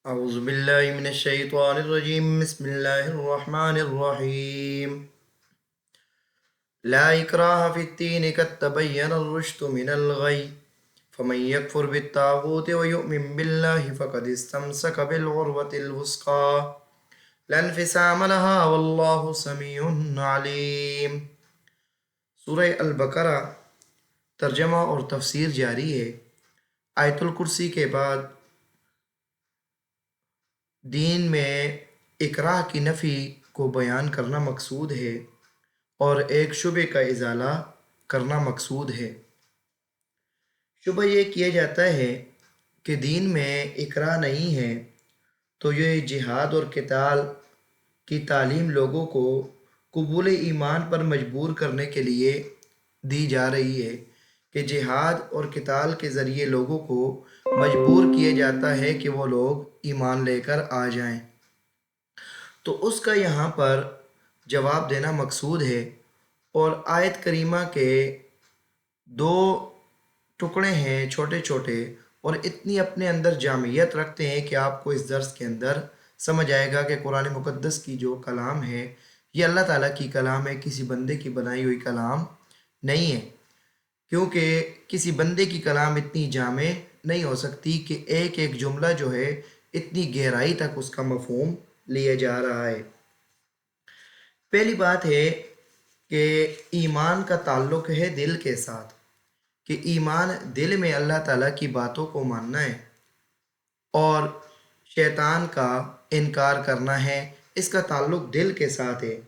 اعوذ باللہ من الشیطان الرجیم بسم اللہ الرحمن الرحیم لا اکراہ فی الدین قد تبین الرشد من الغی فمن یکفر بالطاغوت ویؤمن باللہ فقد استمسک بالعروۃ الوثقی لا انفصام لها واللہ سمیع علیم۔ سورہ البقرہ ترجمہ اور تفسیر جاری ہے۔ آیت الکرسی کے بعد دین میں اکراہ کی نفی کو بیان کرنا مقصود ہے اور ایک شبہ کا ازالہ کرنا مقصود ہے۔ شبہ یہ کیا جاتا ہے کہ دین میں اکراہ نہیں ہے تو یہ جہاد اور قتال کی تعلیم لوگوں کو قبول ایمان پر مجبور کرنے کے لیے دی جا رہی ہے کہ جہاد اور قتال کے ذریعے لوگوں کو مجبور کیا جاتا ہے کہ وہ لوگ ایمان لے کر آ جائیں، تو اس کا یہاں پر جواب دینا مقصود ہے۔ اور آیت کریمہ کے دو ٹکڑے ہیں چھوٹے چھوٹے، اور اتنی اپنے اندر جامعیت رکھتے ہیں کہ آپ کو اس درس کے اندر سمجھ آئے گا کہ قرآن مقدس کی جو کلام ہے یہ اللہ تعالیٰ کی کلام ہے، کسی بندے کی بنائی ہوئی کلام نہیں ہے، کیونکہ کسی بندے کی کلام اتنی جامع نہیں ہو سکتی کہ ایک ایک جملہ جو ہے اتنی گہرائی تک اس کا مفہوم لیا جا رہا ہے۔ پہلی بات ہے کہ ایمان کا تعلق ہے دل کے ساتھ، کہ ایمان دل میں اللہ تعالیٰ کی باتوں کو ماننا ہے اور شیطان کا انکار کرنا ہے، اس کا تعلق دل کے ساتھ ہے،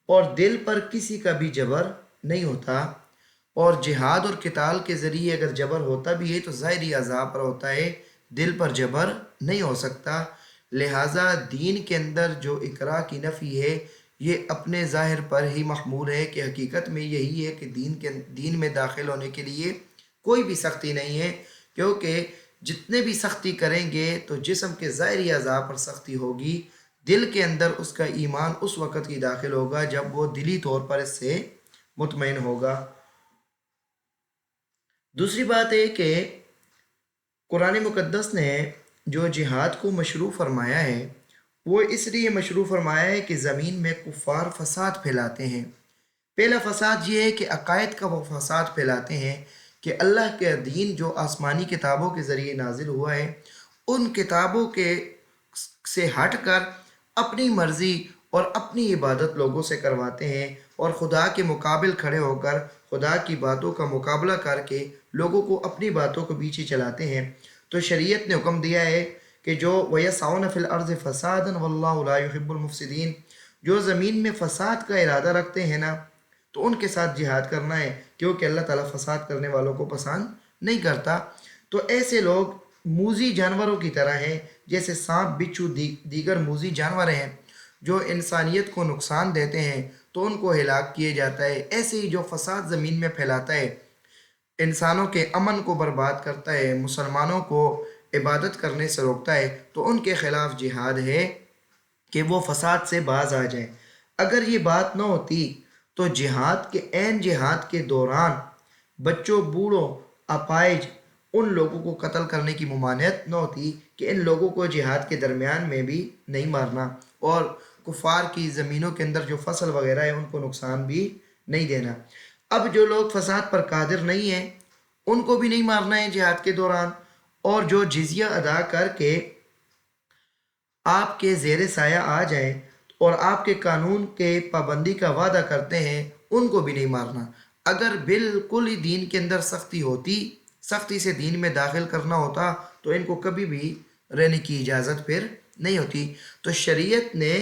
اور دل پر کسی کا بھی جبر نہیں ہوتا، اور جہاد اور قتال کے ذریعے اگر جبر ہوتا بھی ہے تو ظاہری اعضاء پر ہوتا ہے، دل پر جبر نہیں ہو سکتا۔ لہٰذا دین کے اندر جو اکراہ کی نفی ہے یہ اپنے ظاہر پر ہی محمول ہے کہ حقیقت میں یہی ہے کہ دین میں داخل ہونے کے لیے کوئی بھی سختی نہیں ہے، کیونکہ جتنے بھی سختی کریں گے تو جسم کے ظاہری اعضاء پر سختی ہوگی، دل کے اندر اس کا ایمان اس وقت ہی داخل ہوگا جب وہ دلی طور پر اس سے مطمئن ہوگا۔ دوسری بات ہے کہ قرآن مقدس نے جو جہاد کو مشروع فرمایا ہے وہ اس لیے مشروع فرمایا ہے کہ زمین میں کفار فساد پھیلاتے ہیں۔ پہلا فساد یہ ہے کہ عقائد کا وہ فساد پھیلاتے ہیں کہ اللہ کے دین جو آسمانی کتابوں کے ذریعے نازل ہوا ہے ان کتابوں کے سے ہٹ کر اپنی مرضی اور اپنی عبادت لوگوں سے کرواتے ہیں، اور خدا کے مقابل کھڑے ہو کر خدا کی باتوں کا مقابلہ کر کے لوگوں کو اپنی باتوں کو پیچھے چلاتے ہیں۔ تو شریعت نے حکم دیا ہے کہ جو وَيَسْعَوْنَ فِي الْأَرْضِ فَسَادًا وَاللَّهُ لَا يُحِبُّ الْمُفْسِدِينَ، جو زمین میں فساد کا ارادہ رکھتے ہیں نا تو ان کے ساتھ جہاد کرنا ہے، کیونکہ اللہ تعالیٰ فساد کرنے والوں کو پسند نہیں کرتا۔ تو ایسے لوگ موذی جانوروں کی طرح ہیں، جیسے سانپ، بچھو، دیگر موذی جانور ہیں جو انسانیت کو نقصان دیتے ہیں تو ان کو ہلاک کیا جاتا ہے۔ ایسے ہی جو فساد زمین میں پھیلاتا ہے، انسانوں کے امن کو برباد کرتا ہے، مسلمانوں کو عبادت کرنے سے روکتا ہے، تو ان کے خلاف جہاد ہے کہ وہ فساد سے باز آ جائیں۔ اگر یہ بات نہ ہوتی تو جہاد کے عین جہاد کے دوران بچوں، بوڑھوں، اپائج ان لوگوں کو قتل کرنے کی ممانعت نہ ہوتی کہ ان لوگوں کو جہاد کے درمیان میں بھی نہیں مارنا، اور کفار کی زمینوں کے اندر جو فصل وغیرہ ہے ان کو نقصان بھی نہیں دینا۔ اب جو لوگ فساد پر قادر نہیں ہیں ان کو بھی نہیں مارنا ہے جہاد کے دوران، اور جو جزیہ ادا کر کے آپ کے زیر سایہ آ جائیں اور آپ کے قانون کے پابندی کا وعدہ کرتے ہیں ان کو بھی نہیں مارنا۔ اگر بالکل ہی دین کے اندر سختی ہوتی، سختی سے دین میں داخل کرنا ہوتا تو ان کو کبھی بھی رہنے کی اجازت پھر نہیں ہوتی۔ تو شریعت نے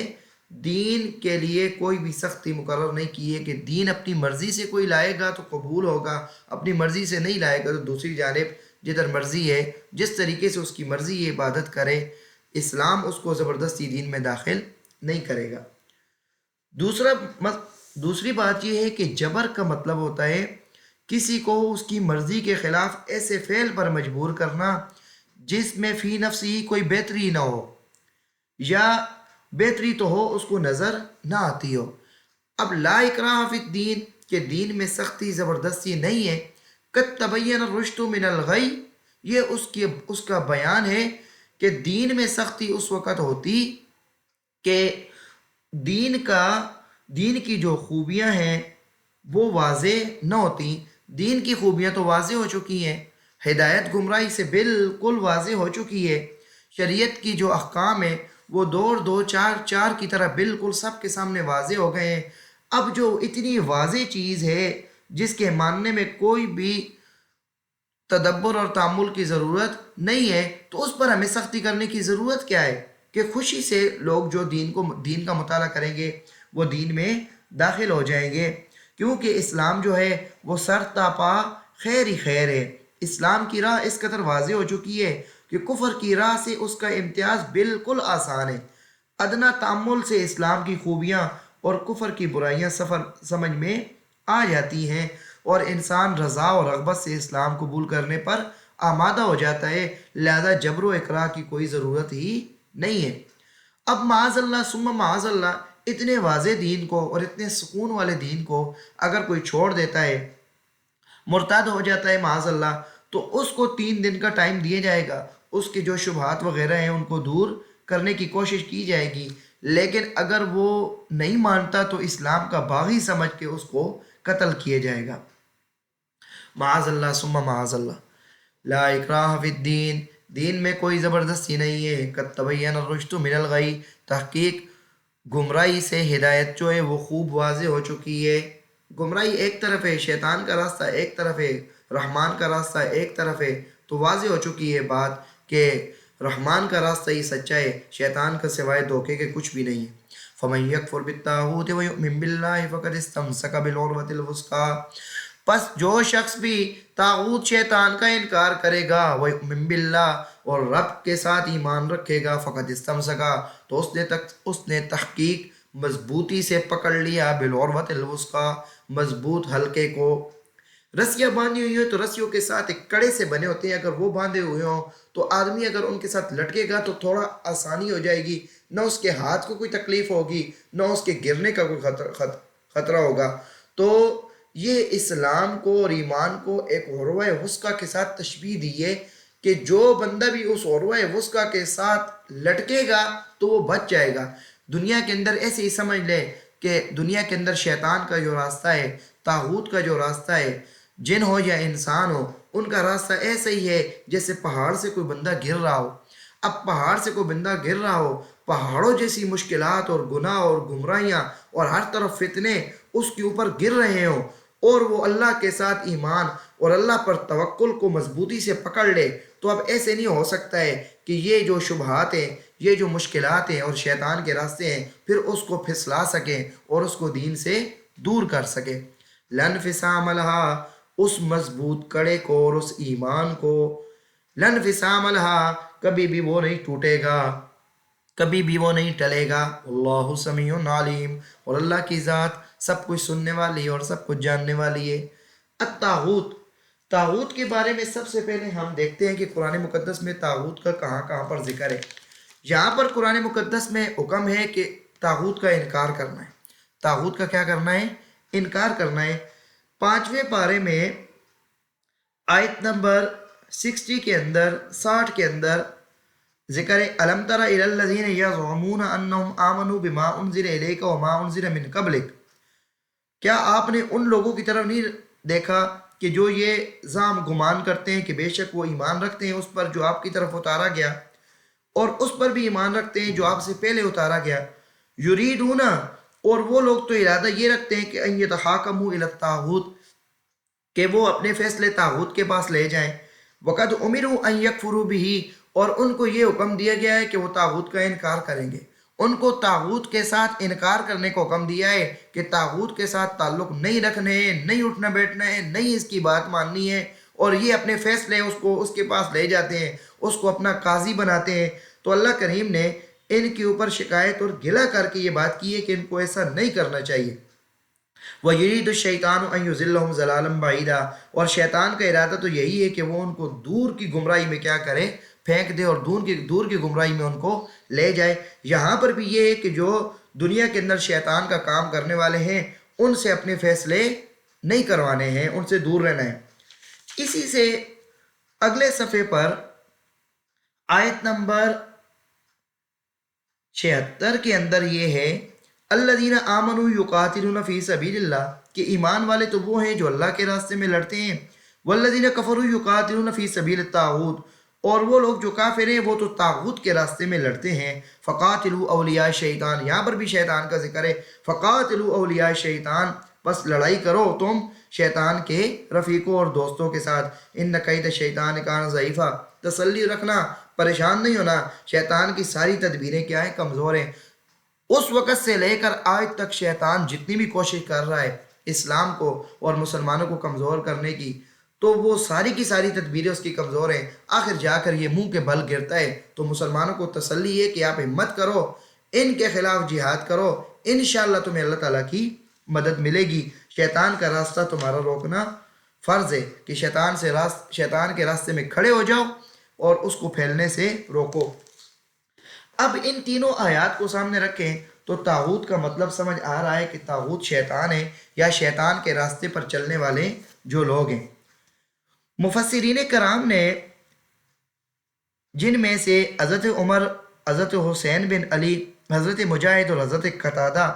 دین کے لیے کوئی بھی سختی مقرر نہیں کی ہے کہ دین اپنی مرضی سے کوئی لائے گا تو قبول ہوگا، اپنی مرضی سے نہیں لائے گا تو دوسری جانب جدھر مرضی ہے جس طریقے سے اس کی مرضی ہے عبادت کرے، اسلام اس کو زبردستی دین میں داخل نہیں کرے گا۔ دوسری بات یہ ہے کہ جبر کا مطلب ہوتا ہے کسی کو اس کی مرضی کے خلاف ایسے فعل پر مجبور کرنا جس میں فی نفسی کوئی بہتری نہ ہو، یا بہتری تو ہو اس کو نظر نہ آتی ہو۔ اب لا اکراہ فی الدین کہ دین میں سختی زبردستی نہیں ہے، قد تبین الرشد من الغی، یہ اس کا بیان ہے کہ دین میں سختی اس وقت ہوتی کہ دین کی جو خوبیاں ہیں وہ واضح نہ ہوتی۔ دین کی خوبیاں تو واضح ہو چکی ہیں، ہدایت گمراہی سے بالکل واضح ہو چکی ہے، شریعت کی جو احکام ہیں وہ دو چار چار کی طرح بالکل سب کے سامنے واضح ہو گئے ہیں۔ اب جو اتنی واضح چیز ہے جس کے ماننے میں کوئی بھی تدبر اور تعامل کی ضرورت نہیں ہے، تو اس پر ہمیں سختی کرنے کی ضرورت کیا ہے کہ خوشی سے لوگ جو دین کا مطالعہ کریں گے وہ دین میں داخل ہو جائیں گے، کیونکہ اسلام جو ہے وہ سر تا پا خیر ہی خیر ہے۔ اسلام کی راہ اس قدر واضح ہو چکی ہے کہ کفر کی راہ سے اس کا امتیاز بالکل آسان ہے۔ ادنا تأمل سے اسلام کی خوبیاں اور کفر کی برائیاں سمجھ میں آ جاتی ہیں، اور انسان رضا اور رغبت سے اسلام قبول کرنے پر آمادہ ہو جاتا ہے، لہذا جبر و اکراہ کی کوئی ضرورت ہی نہیں ہے۔ اب معاذ اللہ ثم معاذ اللہ اتنے واضح دین کو اور اتنے سکون والے دین کو اگر کوئی چھوڑ دیتا ہے، مرتد ہو جاتا ہے معاذ اللہ، تو اس کو 3 دن کا ٹائم دیا جائے گا، اس کے جو شبہات وغیرہ ہیں ان کو دور کرنے کی کوشش کی جائے گی، لیکن اگر وہ نہیں مانتا تو اسلام کا باغی سمجھ کے اس کو قتل کیا جائے گا۔ معاذ اللہ ثم معاذ اللہ۔ لا اکراہ فی الدین، دین میں کوئی زبردستی نہیں ہے۔ قد تبین الرشد من الغی، تحقیق گمراہی سے ہدایت جو ہے وہ خوب واضح ہو چکی ہے۔ گمراہی ایک طرف ہے، شیطان کا راستہ ایک طرف ہے، رحمان کا راستہ ایک طرف ہے، تو واضح ہو چکی ہے بات کہ رحمان کا راستہ ہی سچا ہے، شیطان کا سوائے دھوکے کے کچھ بھی نہیں ہے۔ فمن یکفر بالطاغوت ویؤمن باللہ فقد استمسک بالعروۃ الوثقی، پس جو شخص بھی طاغوت شیطان کا انکار کرے گا، ویؤمن باللہ، اور رب کے ساتھ ایمان رکھے گا، فقد استمسک، تو اس نے تحقیق مضبوطی سے پکڑ لیا، بالعروۃ الوثقی، مضبوط حلقے کو۔ رسیاں باندھی ہوئی ہیں تو رسیوں کے ساتھ ایک کڑے سے بنے ہوتے ہیں، اگر وہ باندھے ہوئے ہوں تو آدمی اگر ان کے ساتھ لٹکے گا تو تھوڑا آسانی ہو جائے گی، نہ اس کے ہاتھ کو کوئی تکلیف ہوگی، نہ اس کے گرنے کا کوئی خطرہ ہوگا۔ تو یہ اسلام کو اور ایمان کو ایک عروہ وثقی کے ساتھ تشبیہ دی ہے کہ جو بندہ بھی اس عروہ وثقی کے ساتھ لٹکے گا تو وہ بچ جائے گا۔ دنیا کے اندر ایسے ہی سمجھ لے کہ دنیا کے اندر شیطان کا جو راستہ ہے، طاغوت کا جو راستہ ہے، جن ہو یا انسان ہو، ان کا راستہ ایسا ہی ہے جیسے پہاڑ سے کوئی بندہ گر رہا ہو۔ اب پہاڑ سے کوئی بندہ گر رہا ہو، پہاڑوں جیسی مشکلات اور گناہ اور گمراہیاں اور ہر طرف فتنے اس کے اوپر گر رہے ہوں، اور وہ اللہ کے ساتھ ایمان اور اللہ پر توکل کو مضبوطی سے پکڑ لے، تو اب ایسے نہیں ہو سکتا ہے کہ یہ جو شبہات ہیں، یہ جو مشکلات ہیں اور شیطان کے راستے ہیں، پھر اس کو پھسلا سکیں اور اس کو دین سے دور کر سکیں۔ لنفسام لہا، اس مضبوط کڑے کو اور اس ایمان کو، لنفسام لہا، کبھی بھی وہ نہیں ٹوٹے گا، کبھی بھی وہ نہیں ٹلے گا۔ اللہ سمیع علیم، اور اللہ کی ذات سب کچھ سننے والی ہے اور سب کچھ جاننے والی ہے۔ الطاغوت، طاغوت کے بارے میں سب سے پہلے ہم دیکھتے ہیں کہ قرآن مقدس میں طاغوت کا کہاں کہاں پر ذکر ہے۔ یہاں پر قرآن مقدس میں حکم ہے کہ طاغوت کا انکار کرنا ہے۔ طاغوت کا کیا کرنا ہے؟ انکار کرنا ہے۔ 5ویں پارے میں آیت نمبر 60 کے اندر 60 کے اندر ذکر ہے، الم تر الی الذین یزعمون انہم آمنوا بما انزل الیک وما انزل من قبلک، کیا آپ نے ان لوگوں کی طرف نہیں دیکھا کہ جو یہ زعم گمان کرتے ہیں کہ بے شک وہ ایمان رکھتے ہیں اس پر جو آپ کی طرف اتارا گیا، اور اس پر بھی ایمان رکھتے ہیں جو آپ سے پہلے اتارا گیا، یریدون، اور وہ لوگ تو ارادہ یہ رکھتے ہیں کہ ان یتحاکموا الی الطاغوت، کہ وہ اپنے فیصلے طاغوت کے پاس لے جائیں، وقد امروا ان یکفروا بہ، اور ان کو یہ حکم دیا گیا ہے کہ وہ طاغوت کا انکار کریں گے، ان کو طاغوت کے ساتھ انکار کرنے کو حکم دیا ہے کہ طاغوت کے ساتھ تعلق نہیں رکھنے ہیں، نہیں اٹھنا بیٹھنا ہے، نہیں اس کی بات ماننی ہے، اور یہ اپنے فیصلے اس کے پاس لے جاتے ہیں، اس کو اپنا قاضی بناتے ہیں۔ تو اللہ کریم نے ان کے اوپر شکایت اور گلہ کر کے یہ بات کی ہے کہ ان کو ایسا نہیں کرنا چاہیے۔ وَيُرِيدُ الشَّيْطَانُ أَن يُضِلَّهُمْ ضَلَالًا بَعِيدًا، اور شیطان کا ارادہ تو یہی ہے کہ وہ ان کو دور کی گمراہی میں کیا کرے؟ پھینک دے، اور دور کی گمراہی میں ان کو لے جائے۔ یہاں پر بھی یہ ہے کہ جو دنیا کے اندر شیطان کا کام کرنے والے ہیں ان سے اپنے فیصلے نہیں کروانے ہیں، ان سے دور رہنا ہے۔ اسی سے اگلے صفحے پر آیت نمبر 76 کے اندر یہ ہے الذین آمنوا یقاتلون فی سبیل اللہ، کہ ایمان والے تو وہ ہیں جو اللہ کے راستے میں لڑتے ہیں، والذین کفروا یقاتلون فی سبیل الطاغوت، اور وہ لوگ جو کافر ہیں وہ تو طاغوت کے راستے میں لڑتے ہیں۔ فقاتلوا اولیاء شیطان، یہاں پر بھی شیطان کا ذکر ہے، فقاتلوا اولیاء شیطان، بس لڑائی کرو تم شیطان کے رفیقوں اور دوستوں کے ساتھ، ان کید شیطان کان ضعیفا، تسلی رکھنا، پریشان نہیں ہونا، شیطان کی ساری تدبیریں کیا ہیں؟ کمزور ہیں۔ اس وقت سے لے کر آج تک شیطان جتنی بھی کوشش کر رہا ہے اسلام کو اور مسلمانوں کو کمزور کرنے کی، تو وہ ساری کی ساری تدبیریں اس کی کمزور ہیں، آخر جا کر یہ منہ کے بل گرتا ہے۔ تو مسلمانوں کو تسلی ہے کہ آپ ہمت کرو، ان کے خلاف جہاد کرو، انشاءاللہ تمہیں اللہ تعالیٰ کی مدد ملے گی۔ شیطان کا راستہ تمہارا روکنا فرض ہے کہ شیطان کے راستے میں کھڑے ہو جاؤ اور اس کو پھیلنے سے روکو۔ اب ان تینوں آیات کو سامنے رکھیں تو طاغوت کا مطلب سمجھ آ رہا ہے کہ طاغوت شیطان ہے، یا شیطان کے راستے پر چلنے والے جو لوگ ہیں۔ مفسرین کرام نے، جن میں سے حضرت عمر، حضرت حسین بن علی، حضرت مجاہد اور حضرت قتادہ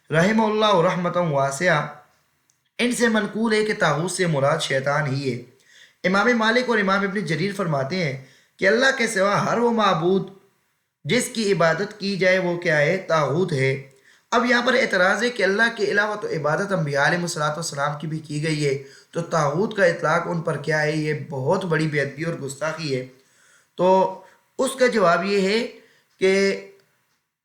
رحمہ اللہ رحمۃ واسعہ، ان سے منقول ہے کہ طاغوت سے مراد شیطان ہی ہے۔ امام مالک اور امام ابن جریر فرماتے ہیں کہ اللہ کے سوا ہر وہ معبود جس کی عبادت کی جائے وہ کیا ہے؟ طاغوت ہے۔ اب یہاں پر اعتراض ہے کہ اللہ کے علاوہ تو عبادت انبیاء علیہ السلام کی بھی کی گئی ہے، تو طاغوت کا اطلاق ان پر کیا ہے؟ یہ بہت بڑی بے ادبی اور گستاخی ہے۔ تو اس کا جواب یہ ہے کہ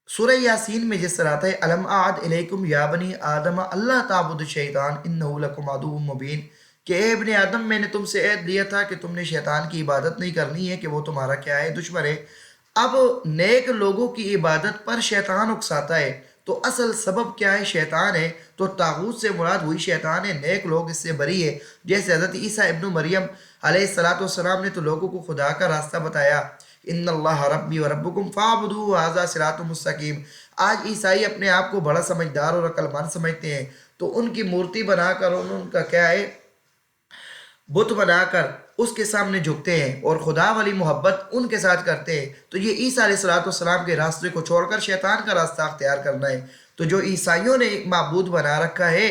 سورہ یاسین میں جس طرح آتا ہے الم اعد الیکم یا بنی آدم اللہ تعبد الشیطان انہ لکم عدو مبین، کہ اے ابن آدم میں نے تم سے عہد لیا تھا کہ تم نے شیطان کی عبادت نہیں کرنی ہے، کہ وہ تمہارا کیا ہے؟ دشمن ہے۔ اب نیک لوگوں کی عبادت پر شیطان اکساتا ہے، تو اصل سبب کیا ہے؟ شیطان ہے۔ تو طاغوت سے مراد وہی شیطان ہے، نیک لوگ اس سے بری ہے۔ جیسے حضرت عیسیٰ ابن مریم علیہ السلام نے تو لوگوں کو خدا کا راستہ بتایا، ان اللہ ربی و ربکم فاعبدوہ ھذا صراط مستقیم۔ آج عیسائی اپنے آپ کو بڑا سمجھدار اور عقل مند سمجھتے ہیں، تو ان کی مورتی بنا کر ان کا کیا ہے؟ بت بنا کر اس کے سامنے جھکتے ہیں اور خدا والی محبت ان کے ساتھ کرتے ہیں۔ تو یہ عیسیٰ علیہ السلام کے راستے کو چھوڑ کر شیطان کا راستہ اختیار کرنا ہے۔ تو جو عیسائیوں نے ایک معبود بنا رکھا ہے،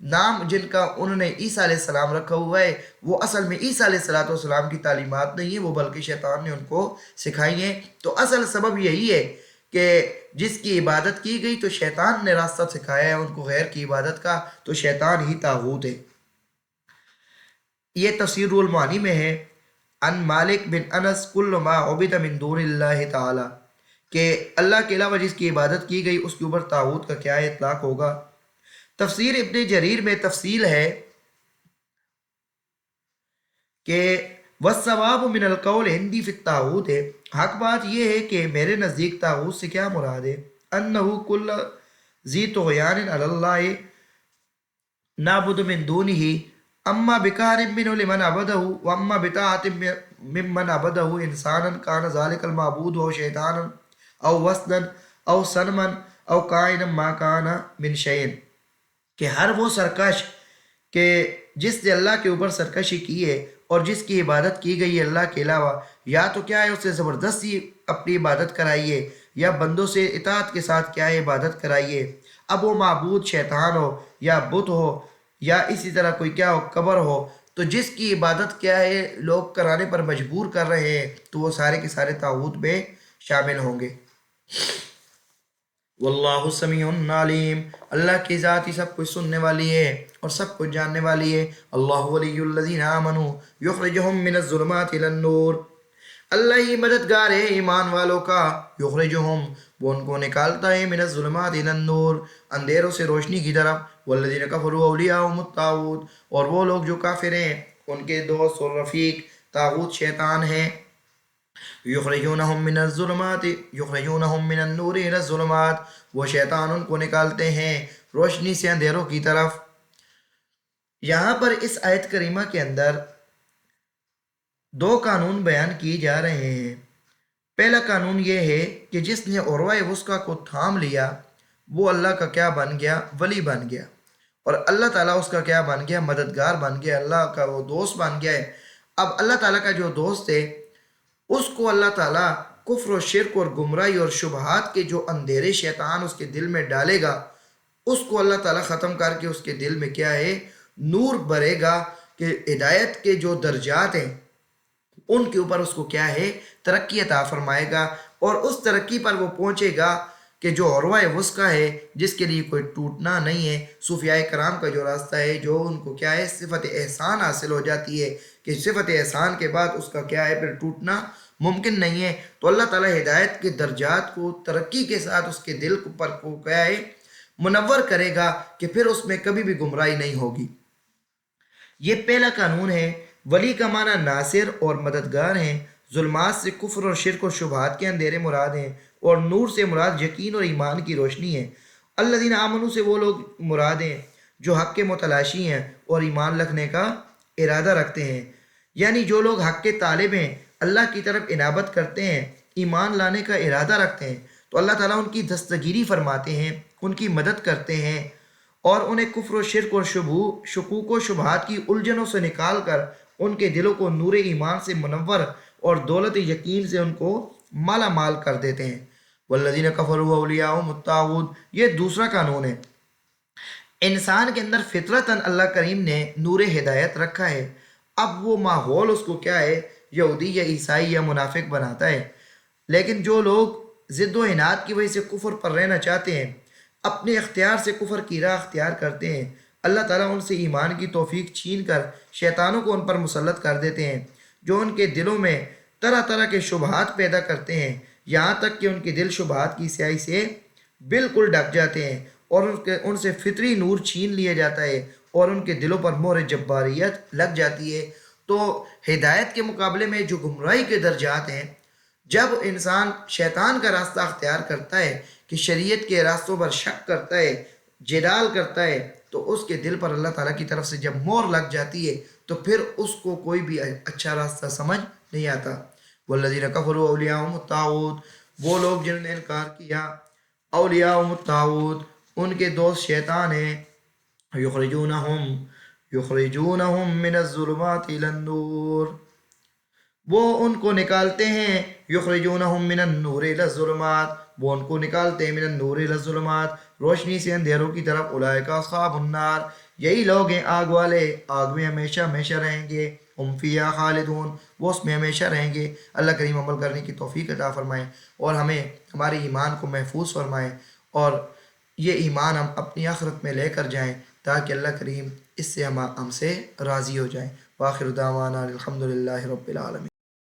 نام جن کا انہوں نے عیسیٰ علیہ السلام رکھا ہوا ہے، وہ اصل میں عیسیٰ علیہ السلام کی تعلیمات نہیں ہے، وہ بلکہ شیطان نے ان کو سکھائی ہیں۔ تو اصل سبب یہی ہے کہ جس کی عبادت کی گئی تو شیطان نے راستہ سکھایا ہے ان کو غیر کی عبادت کا، تو شیطان ہی طاغوت ہے۔ یہ تفسیر المعانی میں ہے، ان مالک بن انس کل ما عبد من دون اللہ تعالی، کہ اللہ کے علاوہ جس کی عبادت کی گئی اس کے اوپر طاغوت کا کیا اطلاق ہوگا۔ تفسیر ابن جریر میں تفصیل ہے کہ والثواب من القول عندی فی الطاغوت ہے، حق بات یہ ہے کہ میرے نزدیک طاغوت سے کیا مراد ہے؟ انہو کل ذی طغیان علی اللہ نعبد من دونہ، اما بکار من لمن عبدہ واما بطاعت ممن عبدہ انسانا کان ذالک المعبود او شیطانا او وسنا او صنما او کائنا ما کان من شیء، کہ ہر وہ سرکش کہ جس نے اللہ کے اوپر سرکشی کی ہے اور جس کی عبادت کی گئی ہے اللہ کے علاوہ، یا تو کیا ہے اسے زبردستی اپنی عبادت کرائیے یا بندوں سے اطاعت کے ساتھ کیا ہے عبادت کرائیے، اب وہ معبود شیطان ہو یا بت ہو یا اسی طرح کوئی کیا ہو قبر ہو، تو جس کی عبادت کیا ہے لوگ کرانے پر مجبور کر رہے ہیں تو وہ سارے کے سارے طاغوت میں شامل ہوں گے۔ واللہ سمیع علیم، اللہ کی ذات ہی سب کچھ سننے والی ہے اور سب کچھ جاننے والی ہے۔ اللہ ولی الذین آمنوا یخرجہم من الظلمات الی النور، اللہ ہی مددگار ہے ایمان والوں کا، یخرجہم، وہ ان کو نکالتا ہے، من الظلمات الی النور، اندھیروں سے روشنی کی طرف، والذین کفروا اولیاءہم الطاغوت، اور وہ لوگ جو کافر ہیں ان کے دوست اور رفیق طاغوت شیطان ہیں، یخرجونہم من الظلمات یخرجونہم من النور الی الظلمات، وہ شیطان ان کو نکالتے ہیں روشنی سے اندھیروں کی طرف۔ یہاں پر اس آیت کریمہ کے اندر دو قانون بیان کیے جا رہے ہیں۔ پہلا قانون یہ ہے کہ جس نے عروہ وثقیٰ کو تھام لیا وہ اللہ کا کیا بن گیا؟ ولی بن گیا، اور اللہ تعالیٰ اس کا کیا بن گیا؟ مددگار بن گیا، اللہ کا وہ دوست بن گیا ہے۔ اب اللہ تعالیٰ کا جو دوست ہے اس کو اللہ تعالیٰ کفر و شرک اور گمراہی اور شبہات کے جو اندھیرے شیطان اس کے دل میں ڈالے گا، اس کو اللہ تعالیٰ ختم کر کے اس کے دل میں کیا ہے، نور بھرے گا، کہ ہدایت کے جو درجات ہیں ان کے اوپر اس کو کیا ہے، ترقی عطا فرمائے گا، اور اس ترقی پر وہ پہنچے گا کہ جو عروہ وثقیٰ ہے، جس کے لیے کوئی ٹوٹنا نہیں ہے۔ صوفیاء کرام کا جو راستہ ہے، جو ان کو کیا ہے، صفت احسان حاصل ہو جاتی ہے، کہ صفت احسان کے بعد اس کا کیا ہے، پھر ٹوٹنا ممکن نہیں ہے۔ تو اللہ تعالیٰ ہدایت کے درجات کو ترقی کے ساتھ اس کے دل پر کو کیا ہے، منور کرے گا، کہ پھر اس میں کبھی بھی گمراہی نہیں ہوگی۔ یہ پہلا قانون ہے۔ ولی کا معنی ناصر اور مددگار ہیں۔ ظلمات سے کفر اور شرک اور شبہات کے اندھیرے مراد ہیں، اور نور سے مراد یقین اور ایمان کی روشنی ہے۔ الذین آمنوا سے وہ لوگ مراد ہیں جو حق کے متلاشی ہیں اور ایمان رکھنے کا ارادہ رکھتے ہیں، یعنی جو لوگ حق کے طالب ہیں، اللہ کی طرف انابت کرتے ہیں، ایمان لانے کا ارادہ رکھتے ہیں، تو اللہ تعالیٰ ان کی دستگیری فرماتے ہیں، ان کی مدد کرتے ہیں، اور انہیں کفر و شرک اور شکوک و شبہات کی الجھنوں سے نکال کر ان کے دلوں کو نور ایمان سے منور اور دولت یقین سے ان کو مالا مال کر دیتے ہیں۔ والذین کفروا اولیاءہم الطاغوت، یہ دوسرا قانون ہے۔ انسان کے اندر فطرتاً اللہ کریم نے نور ہدایت رکھا ہے، اب وہ ماحول اس کو کیا ہے، یہودی یا عیسائی یا منافق بناتا ہے۔ لیکن جو لوگ ضد و عناد کی وجہ سے کفر پر رہنا چاہتے ہیں، اپنے اختیار سے کفر کی راہ اختیار کرتے ہیں، اللہ تعالیٰ ان سے ایمان کی توفیق چھین کر شیطانوں کو ان پر مسلط کر دیتے ہیں، جو ان کے دلوں میں طرح طرح کے شبہات پیدا کرتے ہیں، یہاں تک کہ ان کے دل شبہات کی سیاہی سے بالکل ڈھک جاتے ہیں، اور ان سے فطری نور چھین لیا جاتا ہے، اور ان کے دلوں پر مہر جباریت لگ جاتی ہے۔ تو ہدایت کے مقابلے میں جو گمراہی کے درجات ہیں، جب انسان شیطان کا راستہ اختیار کرتا ہے، کہ شریعت کے راستوں پر شک کرتا ہے، جدال کرتا ہے، تو اس کے دل پر اللہ تعالیٰ کی طرف سے جب مہر لگ جاتی ہے، تو پھر اس کو کوئی بھی اچھا راستہ سمجھ نہیں آتا۔ والذین کفروا اولیاءہم الطاغوت، وہ لوگ جنہوں نے انکار کیا، اولیاءہم الطاغوت، ان کے دوست شیطان ہیں، یخرجونہم من الظلمات الی النور، وہ ان کو نکالتے ہیں، یخرجونہم من النور الی الظلمات، وہ ان کو نکالتے ہیں، من النور الی الظلمات، روشنی سے اندھیروں کی طرف، اولئک اصحاب النار، یہی لوگ ہیں آگ والے، آگ میں ہمیشہ ہمیشہ رہیں گے، ہم فیہا خالدون، وہ اس میں ہمیشہ رہیں گے۔ اللہ کریم عمل کرنے کی توفیق عطا فرمائیں، اور ہمیں ہمارے ایمان کو محفوظ فرمائیں، اور یہ ایمان ہم اپنی آخرت میں لے کر جائیں، تاکہ اللہ کریم اس سے ہم سے راضی ہو جائیں۔ وآخر دعوانا الحمدللہ رب العالمین۔